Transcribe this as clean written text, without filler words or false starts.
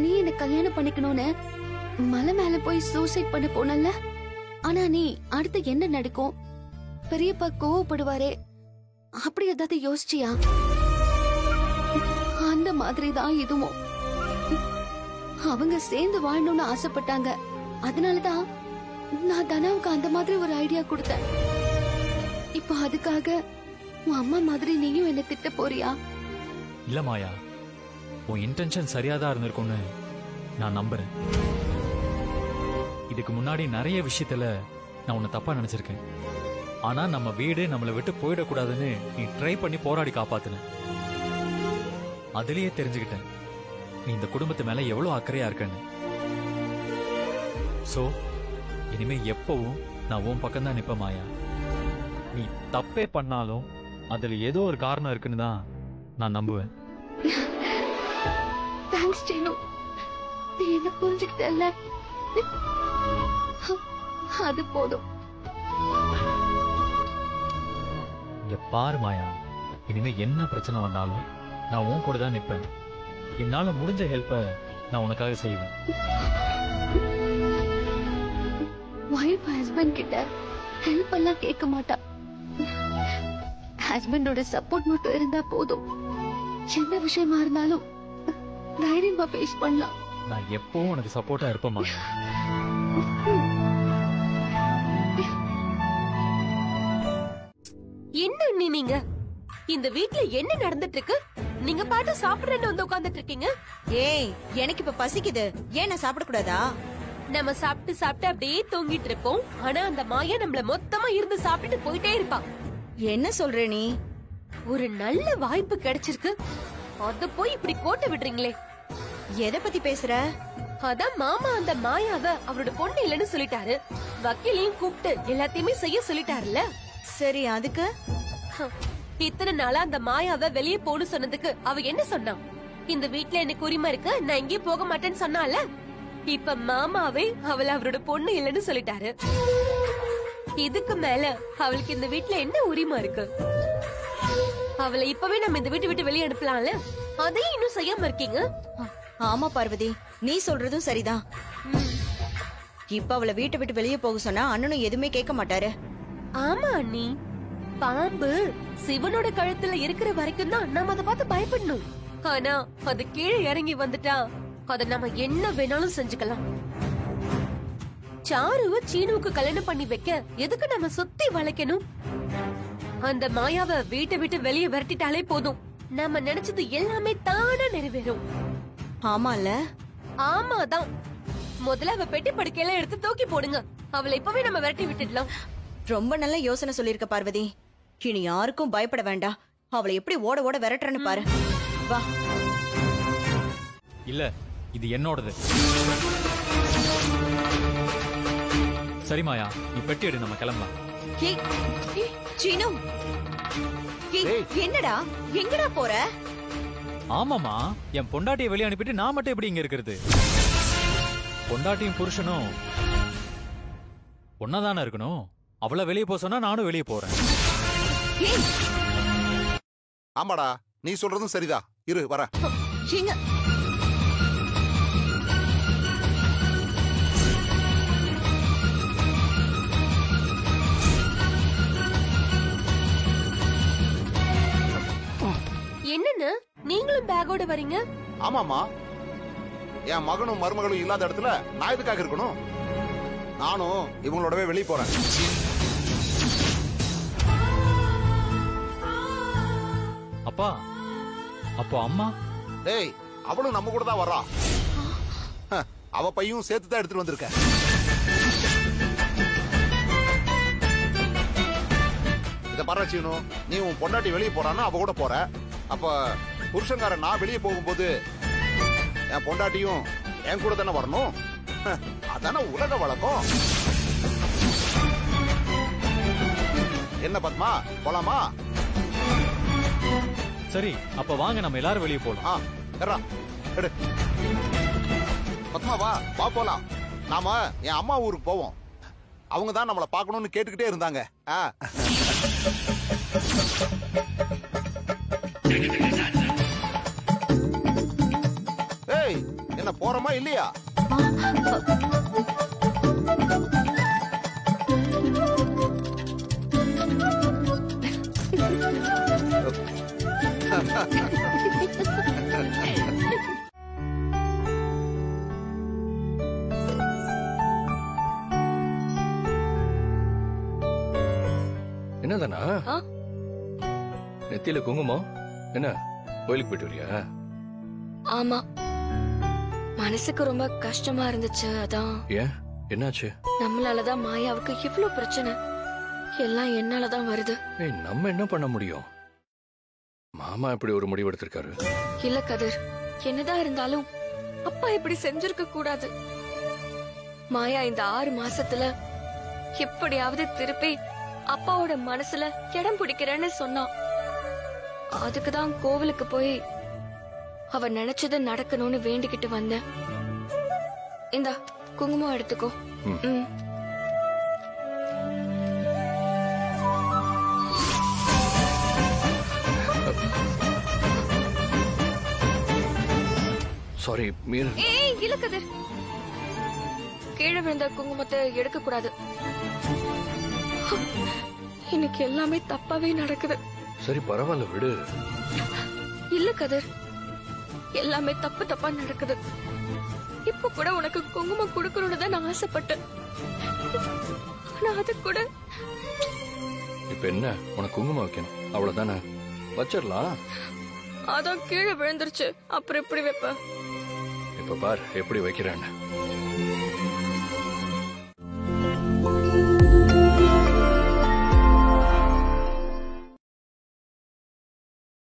நீ என்ன கல்யாணம் பண்ணிக்கணும்னு மலை மேல போய் சூசைட் பண்ண போனல்ல, ஆனா நீ அடுத்து என்ன நடக்கும், பெரியப்பா கோவப்படுவாரே அப்படி ஏதாவது யோசிச்சியா? அந்த மாதிரிதான் இதுவும். அவங்க சேர்ந்து வாழணும்னு ஆசைப்பட்டாங்க. அதனாலதான் நான் தனாவுக்கு அந்த மாதிரி ஒரு ஐடியா கொடுத்தேன். இப்போ அதுக்காக உன் அம்மா மாதிரி நீயும் என்ன திட்ட போறியா? இல்ல மாயா, உன் இன்டென்ஷன் சரியாதான் இருந்திருக்கும்னு நான் நம்புறேன். இதுக்கு முன்னாடி நிறைய விஷயத்துல நான் உன்னை தப்பா நினைச்சிருக்கேன். ஆனா நம்ம வீடு நம்மளை விட்டு போயிடக்கூடாதுன்னு நீ ட்ரை பண்ணி போராடி காப்பாத்துன. அதுலயே தெரிஞ்சுக்கிட்டேன் நீ இந்த குடும்பத்து மேல எவ்வளவு அக்கறையா இருக்கன்னு. சோ இனிமே எப்பவும் நான் உன் பக்கம் தான் நிப்ப மாயா. நீ தப்பே பண்ணாலும் அதுல ஏதோ ஒரு காரணம் இருக்குன்னு தான் நான் நம்புவேன். தேங்க்ஸ் சீனு, நீ என்ன புரிஞ்சுக்கிட்டல்ல, அது போதும். இங்க பாரு மாயா, இனிமே என்ன பிரச்சனை வந்தாலும் நான் உன் கூட தான் நிப்பேன். என்னால முடிஞ்ச ஹெல்ப்ப நான் உனக்காக செய்வேன். வைஃப் ஹஸ்பண்ட் கிட்ட ஹெல்ப் எல்லாம் கேட்க மாட்டா. ஹஸ்பண்டோட சப்போர்ட் மட்டும் இருந்தா போதும். சின்ன விஷயமா இருந்தாலும் தைரியமா ஃபேஸ் பண்ணலாம். நான் எப்பவும் உனக்கு சப்போர்ட்டா இருப்பேன் மாயா. என்ன நீங்க இந்த வீட்ல என்ன நடந்துட்டு இருக்கு? நீங்க பாட்டு சாப்பிடுறேன்னு வந்து உட்கார்ந்துட்டு இருக்கீங்க. ஏய், எனக்கு இப்ப பசிக்குது. ஏன் நான் சாப்பிட கூடாதா? நம்ம சாப்பிட்டு சாப்பிட்டு அப்படியே தூங்கிட்டு இருப்போம். ஆனா அந்த மாயா நம்மள மொத்தமா இருந்து சாப்பிட்டுட்டு போயிட்டே இருப்பா. என்ன சொல்ற நீ? ஒரு நல்ல வாய்ப்பு கிடைச்சிருக்கு, அத போய் இப்படி கோட்டை விடுறீங்களே. எதை பத்தி பேசுற? அதான் மாமா அந்த மாயாவ அவரோட பொண்ணு இல்லன்னு சொல்லிட்டாரு. வக்கீலையும் கூப்பிட்டு எல்லாத்தையுமே செய்ய சொல்லிட்டாருல்ல. சரி, அதுக்கு இத்தனை நாளா அந்த மாயாவ வெளியே போன்னு சொன்னதுக்கு அவ என்ன சொன்னா? இந்த வீட்ல எனக்கு உரிமை இருக்கு, நான் எங்கேயும் போக மாட்டேன்னு சொன்னால. இப்ப மாமாவே அவளை அவரோட பொண்ணு இல்லன்னு சொல்லிட்டாரு. இதுக்கு மேல அவளுக்கு இந்த வீட்ல என்ன உரிமை இருக்கு? அவளை இப்பவே நம்ம இந்த வீட்டை விட்டு வெளியே அனுப்பலாம்ல, அதையும் இன்னும் செய்யாம இருக்கீங்க. ஆமா பார்வதி, நீ சொல்றதும் சரிதான். இப்ப அவளை வீட்டை விட்டு வெளியே போக சொன்னா அண்ணனும் எதுவுமே கேட்க மாட்டாரு. ஆமா அண்ணி, பாம்பு சிவனோட கழுத்துல இருக்கிற வரைக்கும் தான் நம்ம அதை பார்த்து பயப்படணும். ஆனா அது கீழே இறங்கி வந்துட்டா அத நம்ம என்ன வேணாலும் செஞ்சுக்கலாம். சாருவ சீனுவுக்கு கல்யாணம் பண்ணி வைக்க எதுக்கு நம்ம சுத்தி வளைக்கணும்? அந்த மாயாவை வீட்டை விட்டு வெளியே விரட்டிட்டாலே போதும், நம்ம நினைச்சது எல்லாமே தானா நிறைவேறும். ஆமால? ஆமாதான். முதல்ல அவ பெட்டி படுக்கையில எடுத்து தூக்கி போடுங்க. அவளை இப்பவே நம்ம விரட்டி விட்டுடலாம். ரொம்ப நல்ல யோசனை சொல்லிருக்க பார்வதி. இனி யாருக்கும் பயப்பட வேண்டாம். அவளை எப்படி ஓட ஓட விரட்டுறன்னு பாரு. வா. இல்ல, இது என்னோடது. சரி மாயா, நீ பெட்டி எடு, நம்ம கிளம்பலாம். சீனு, என்னடா எங்கடா போற? ஆமாமா, என் பொண்டாட்டியை வெளியே அனுப்பிட்டு நான் மட்டும் எப்படி இங்க இருக்கிறது? பொண்டாட்டியும் புருஷனும் ஒன்னாதானே இருக்கணும். அவளை வெளியே போக சொன்னா நானும் வெளியே போறேன். ஆமாடா, நீ சொல்றதும் சரிதா. இரு வர. என்னன்னு நீங்களும் பேக்கோட வரீங்க? ஆமாமா, என் மகனும் மருமகளும் இல்லாத இடத்துல நான் எதுக்காக இருக்கணும்? நானும் இவங்களோடவே வெளியே போறேன். அப்பா, அப்போ அம்மா? டேய், அவளும் நம்ம கூட தான் வர்றா. அவ பையும் சேர்த்து தான் எடுத்துட்டு வந்திருக்க. இத பாரு சீனு, நீ உன் பொண்டாட்டி வெளியே போறான்னா அவ கூட போற. அப்ப புருஷங்காரன் நான் வெளியே போகும்போது என் பொண்டாட்டியும் என் கூட தானே வரணும். அதான உலக வழக்கம். என்ன பத்மா, போலாமா? சரி, அப்ப வாங்க நம்ம எல்லாரும் வெளியே போலாம். எடு பத்மா, வா வா போலாம். நாம என் அம்மா ஊருக்கு போவோம். அவங்க தான் நம்மள பாக்கணும்னு கேட்டுக்கிட்டே இருந்தாங்க. ஏய், என்ன போற போலாமா இல்லையா? என்னதானா நெத்தியில குங்குமம்? என்ன கோயிலுக்கு போயிட்டு வரியா? ஆமா, மனசுக்கு ரொம்ப கஷ்டமா இருந்துச்சு. அதான். ஏன், என்னாச்சு? நம்மளாலதான் மாயாவுக்கு இவ்வளவு பிரச்சனை. எல்லாம் என்னாலதான் வருது. ஏய், நம்ம என்ன பண்ண முடியும்? மாமா இப்படி ஒரு முடிவு எடுத்திருக்காரு. இல்ல கதிர், என்னதான் இருந்தாலும் அப்பா இப்படி செஞ்சிருக்க கூடாது. மாயா இந்த 6 மாசத்துல எப்படியாவது திருப்பி அப்பாவோட மனசுல இடம் பிடிக்கிறேன்னு சொன்னான். அதுக்குதான் கோவிலுக்கு போய் அவ நினைச்சது நடக்கணும்னு வேண்டிக்கிட்டு வந்தேன். இந்தா குங்குமம் எடுத்துக்கோ. ம். சாரி மீர். ஏய் இல்ல கதிர், கீழே விழுந்த குங்குமத்தை எடுக்க கூடாது. இன்னைக்கு எல்லாமே தப்பாவே நடக்குது. சரி பரவாயில்ல, விடு. இல்ல கதிர், எல்லாமே தப்பு தப்பா நடக்குது. இப்ப கூட உனக்கு குங்குமம் கொடுக்கணும்னு தான் நான் ஆசைப்பட்டேன். ஆனா அது கூட இப்ப என்ன, உனக்கு குங்குமம் வைக்கணும் அவ்வளவுதானே? வச்சிடலாம். அதான் கீழே விழுந்துருச்சு, அப்புறம் எப்படி வைப்ப? இப்ப பார் எப்படி வைக்கிறேன்னு.